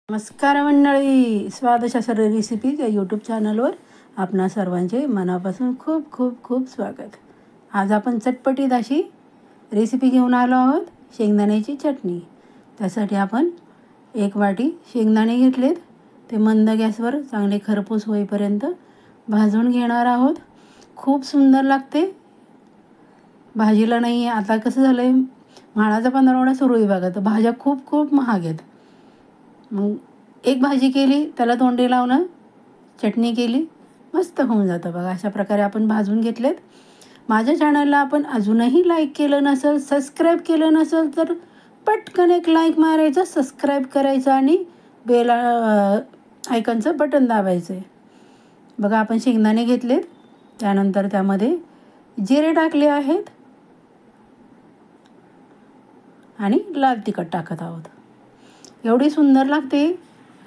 नमस्कार मंडळी, स्वादशास्त्र रेसिपीज या यूट्यूब चॅनलवर आपणा सर्वांचे मनापासून खूप खूप खूप स्वागत. आज आपण चटपटीत अशी रेसिपी घेऊन आलो आहोत, शेंगदाण्याची चटणी. त्यासाठी आपण 1 वाटी शेंगदाणे घेतलेत. ते मंद गॅसवर चांगले खरपूस होईपर्यंत भाजून घेणार आहोत. खूप सुंदर लागते. भाजीला नाही आहे, आता कसं झालं आहे, म्हाळाचा पंधरवडा सुरू आहे बघा, तर भाज्या खूप खूप महाग आहेत. मग एक भाजी केली, त्याला तोंडी लावणं, चटणी केली, मस्त होऊन जातं बघा. अशा प्रकारे आपण भाजून घेतलेत. माझ्या चॅनलला आपण अजूनही लाईक केलं नसेल, सबस्क्राईब केलं नसेल, तर पटकन एक लाईक मारायचं, सबस्क्राईब करायचं आणि बेल आयकॉनचं बटन दाबायचं आहे. बघा, आपण शेंगदाणे घेतलेत. त्यानंतर त्यामध्ये जिरे टाकले आहेत आणि लाल तिखट टाकत आहोत. एवढी सुंदर लागते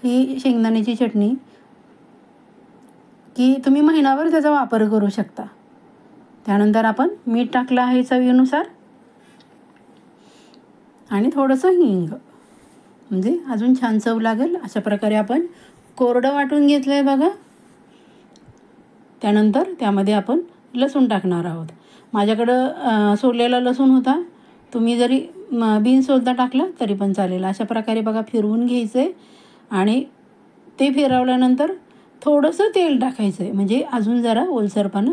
ही शेंगदाण्याची चटणी की तुम्ही महिनाभर त्याचा वापर करू शकता. त्यानंतर आपण मीठ टाकलं आहे चवीनुसार आणि थोडंसं हिंग, म्हणजे अजून छान चव लागेल. अशा प्रकारे आपण कोरडं वाटून घेतलं आहे बघा. त्यानंतर त्यामध्ये आपण लसूण टाकणार आहोत. माझ्याकडं सोललेला लसूण होता, तुम्ही जरी बिनसोलता टाकला तरी पण चालेल. अशा प्रकारे बघा फिरवून घ्यायचं आहे आणि ते फिरवल्यानंतर थोडंसं तेल टाकायचं आहे, म्हणजे अजून जरा ओलसरपणा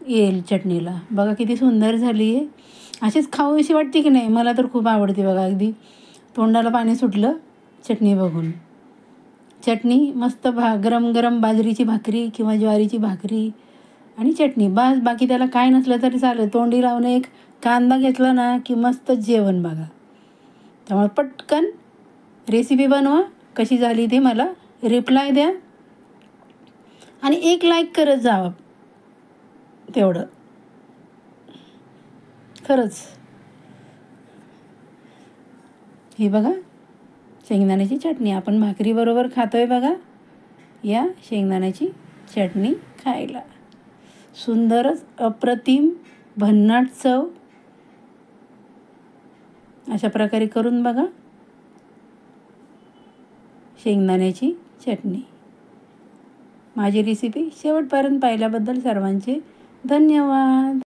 येईल चटणीला. बघा किती सुंदर झाली आहे. अशीच खाऊशी वाटते की नाही? मला तर खूप आवडते बघा. अगदी तोंडाला पाणी सुटलं चटणी बघून. चटणी मस्त गरम गरम बाजरीची भाकरी किंवा ज्वारीची भाकरी आणि चटणी, बस. बाकी त्याला काय नसलं तरी चालेल. तोंडी लावून एक कांदा घेतला ना की मस्तच जेवण बघा. त्यामुळे पटकन रेसिपी बनवा. कशी झाली ते मला रिप्लाय द्या आणि एक लाईक करत जावा. तेवढं खरंच. ही बघा शेंगदाण्याची चटणी आपण भाकरीबरोबर खातोय बघा. या शेंगदाण्याची चटणी खायला सुंदरच, अप्रतिम, भन्नाट चव. अशा प्रकारे करून बघा शेंगदाण्याची चटणी. माझी रेसिपी शेवटपर्यंत पाहिल्याबद्दल सर्वांचे धन्यवाद.